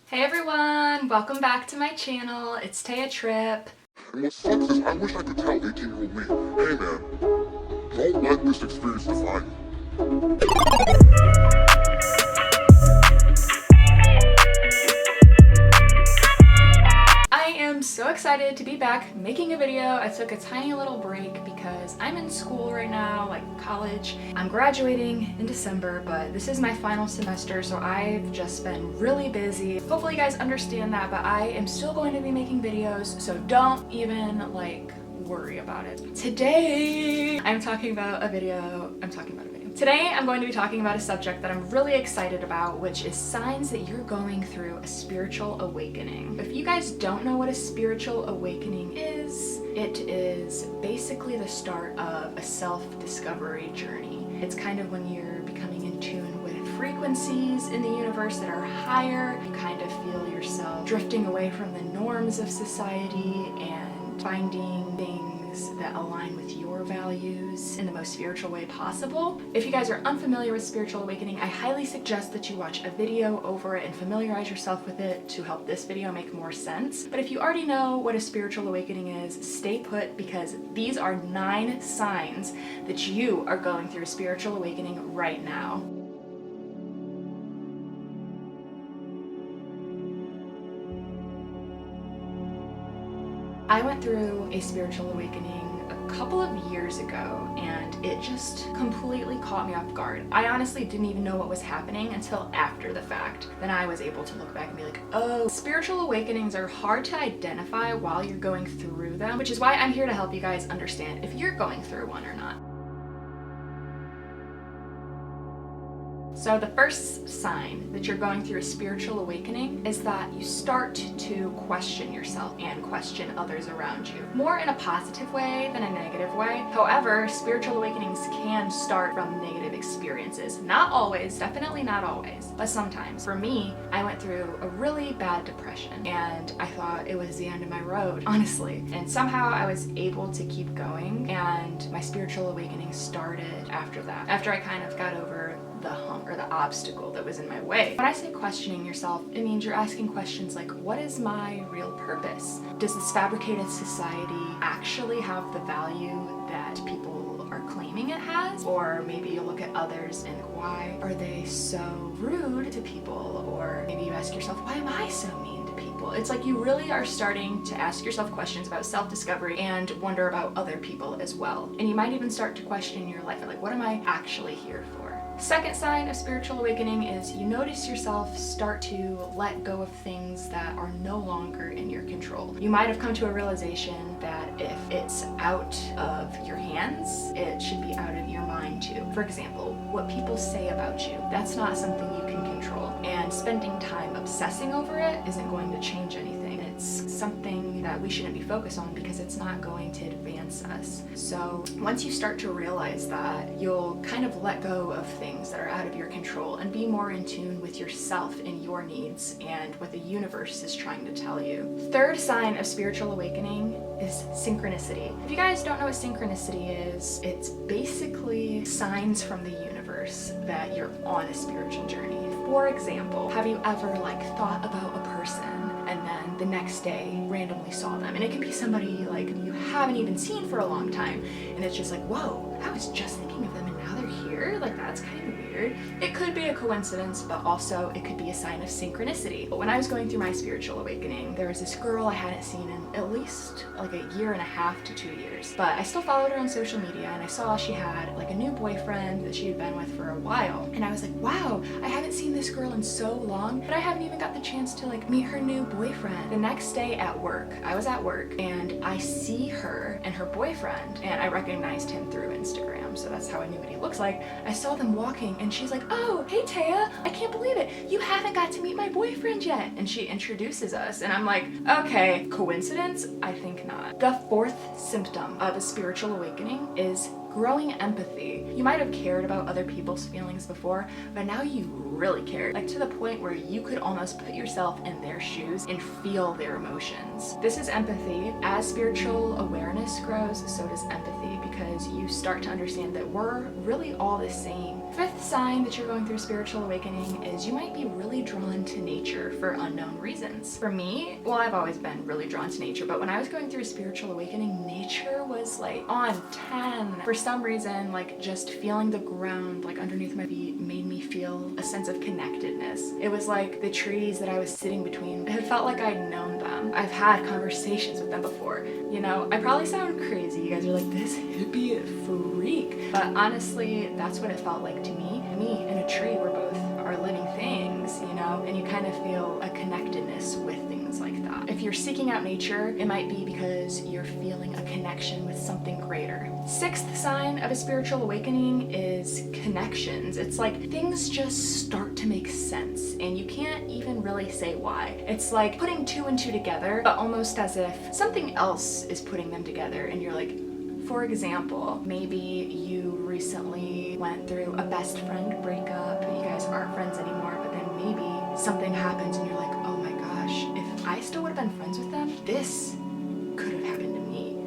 Hey everyone, welcome back to my channel. It's Taiah Tripp. And what sucks is I wish I could tell 18-year-old me, hey man, don't let this experience define you. I am so excited to be back making a video. I took a tiny little break because I'm in school right now, like college. I'm graduating in December, but this is my final semester, so I've just been really busy. Hopefully you guys understand that, but I am still going to be making videos, so don't even worry about it. Today, I'm talking about a video. Today, I'm going to be talking about a subject that I'm really excited about, which is signs that you're going through a spiritual awakening. If you guys don't know what a spiritual awakening is, it is basically the start of a self-discovery journey. It's kind of when you're becoming in tune with frequencies in the universe that are higher. You kind of feel yourself drifting away from the norms of society and finding things that align with your values in the most spiritual way possible. If you guys are unfamiliar with spiritual awakening, I highly suggest that you watch a video over it and familiarize yourself with it to help this video make more sense. But if you already know what a spiritual awakening is, stay put, because these are 9 signs that you are going through a spiritual awakening right now. I went through a spiritual awakening a couple of years ago, and it just completely caught me off guard. I honestly didn't even know what was happening until after the fact. Then I was able to look back and be like, oh, spiritual awakenings are hard to identify while you're going through them, which is why I'm here to help you guys understand if you're going through one or not. So the first sign that you're going through a spiritual awakening is that you start to question yourself and question others around you. More in a positive way than a negative way. However, spiritual awakenings can start from negative experiences. Not always, definitely not always, but sometimes. For me, I went through a really bad depression and I thought it was the end of my road, honestly. And somehow I was able to keep going, and my spiritual awakening started after that. After I kind of got over the hump or the obstacle that was in my way. When I say questioning yourself, it means you're asking questions like, what is my real purpose? Does this fabricated society actually have the value that people are claiming it has? Or maybe you look at others and why are they so rude to people? Or maybe you ask yourself, why am I so mean to people? It's like you really are starting to ask yourself questions about self-discovery and wonder about other people as well. And you might even start to question your life, like, what am I actually here for? Second sign of spiritual awakening is you notice yourself start to let go of things that are no longer in your control. You might have come to a realization that if it's out of your hands, it should be out of your mind too. For example, what people say about you, that's not something you can control. And spending time obsessing over it isn't going to change anything. It's something that we shouldn't be focused on because it's not going to advance us. So once you start to realize that, you'll kind of let go of things that are out of your control and be more in tune with yourself and your needs and what the universe is trying to tell you. Third sign of spiritual awakening is synchronicity. If you guys don't know what synchronicity is, it's basically signs from the universe that you're on a spiritual journey. For example, have you ever thought about a person and then the next day randomly saw them? And it can be somebody you haven't even seen for a long time, and it's just like, whoa, I was just thinking of them and now they're here? That's kind of weird. It could be a coincidence, but also it could be a sign of synchronicity. But when I was going through my spiritual awakening, there was this girl I hadn't seen in at least a year and a half to 2 years. But I still followed her on social media, and I saw she had a new boyfriend that she had been with for a while. And I was like, wow, I haven't seen this girl in so long, but I haven't even got the chance to meet her new boyfriend. The next day at work, I was at work, and I see her and her boyfriend, and I recognized him through Instagram, so that's how I knew what he looks like. I saw them walking, and she's like, oh, hey Taiah, I can't believe it, you haven't got to meet my boyfriend yet. And she introduces us, and I'm like, okay, coincidence? I think not. The fourth symptom of a spiritual awakening is growing empathy. You might have cared about other people's feelings before, but now you really care, to the point where you could almost put yourself in their shoes and feel their emotions. This is empathy. As spiritual awareness grows, so does empathy, because you start to understand that we're really all the same Fifth sign that you're going through spiritual awakening is you might be really drawn to nature for unknown reasons. For me, well, I've always been really drawn to nature, but when I was going through a spiritual awakening, nature was like on 10. For some reason, like just feeling the ground like underneath my feet made me feel a sense of connectedness. It was like the trees that I was sitting between, it felt like I'd known them. I've had conversations with them before. You know, I probably sound crazy. You guys are like, this hippie freak. But honestly, that's what it felt like to me. Me and a tree, we're both are living things, you know, and you kind of feel a connectedness with things like that. If you're seeking out nature, it might be because you're feeling a connection with something greater. Sixth sign of a spiritual awakening is connections. It's like things just start to make sense and you can't even really say why. It's like putting two and two together, but almost as if something else is putting them together and you're like, for example, maybe you recently went through a best friend breakup, you guys aren't friends anymore, but then maybe something happens and you're like, oh my gosh, if I still would have been friends with them, this could have happened to me,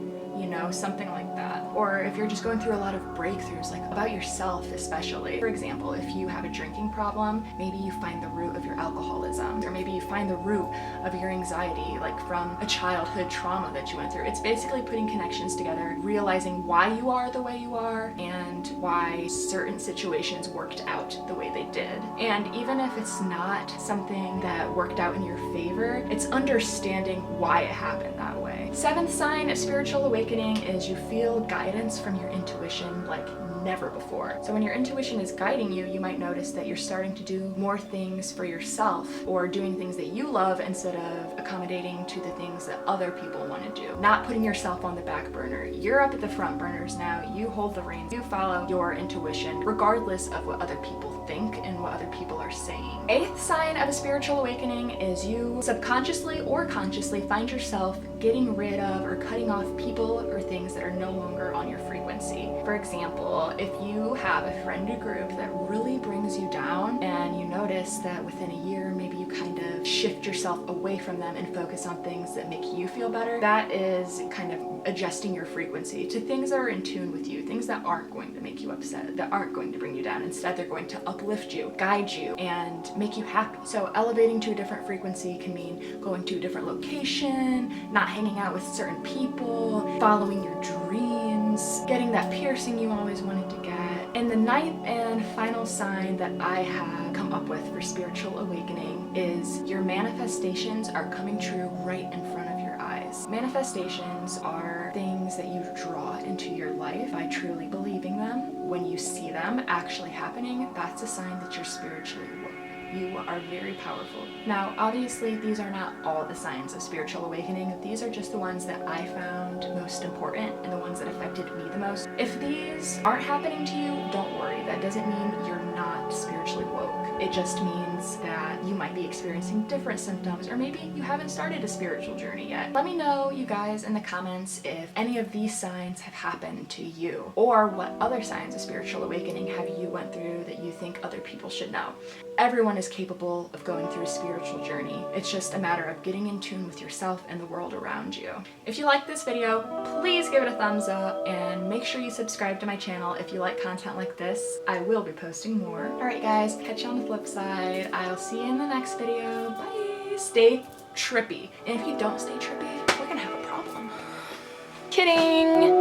you know, something like that. Or if you're just going through a lot of breakthroughs, like about yourself especially. For example, if you have a drinking problem, maybe you find the root of your alcoholism, or maybe you find the root of your anxiety, like from a childhood trauma that you went through. It's basically putting connections together, realizing why you are the way you are, and why certain situations worked out the way they did. And even if it's not something that worked out in your favor, it's understanding why it happened that way. Seventh sign of spiritual awakening is you feel guidance from your intuition like never before. So when your intuition is guiding you, you might notice that you're starting to do more things for yourself or doing things that you love instead of accommodating to the things that other people want to do. Not putting yourself on the back burner. You're up at the front burners now. You hold the reins. You follow your intuition regardless of what other people think and what other people are saying. Eighth sign of a spiritual awakening is you subconsciously or consciously find yourself getting rid of or cutting off people or things that are no longer on your frequency. For example, if you have a friend group that really brings you down and you notice that within a year maybe you kind of shift yourself away from them and focus on things that make you feel better, that is kind of adjusting your frequency to things that are in tune with you, things that aren't going to make you upset, that aren't going to bring you down. Instead, they're going to uplift you, guide you, and make you happy. So elevating to a different frequency can mean going to a different location, not hanging out with certain people, following your dreams, getting that piercing you always wanted to get. And the ninth and final sign that I have come up with for spiritual awakening is your manifestations are coming true right in front of your eyes. Manifestations are things that you draw into your life by truly believing them. When you see them actually happening, that's a sign that you're spiritually woke. You are very powerful. Now, obviously, these are not all the signs of spiritual awakening. These are just the ones that I found most important and the ones that affected me the most. If these aren't happening to you, don't worry. That doesn't mean you're not spiritually woke. It just means that you might be experiencing different symptoms, or maybe you haven't started a spiritual journey yet. Let me know, you guys, in the comments if any of these signs have happened to you, or what other signs of spiritual awakening have you went through that you think other people should know. Everyone is capable of going through a spiritual journey. It's just a matter of getting in tune with yourself and the world around you. If you like this video, please give it a thumbs up and make sure you subscribe to my channel if you like content like this. I will be posting more. Alright guys, catch you on the flip side. I'll see you in the next video. Bye! Stay trippy. And if you don't stay trippy, we're gonna have a problem. Kidding!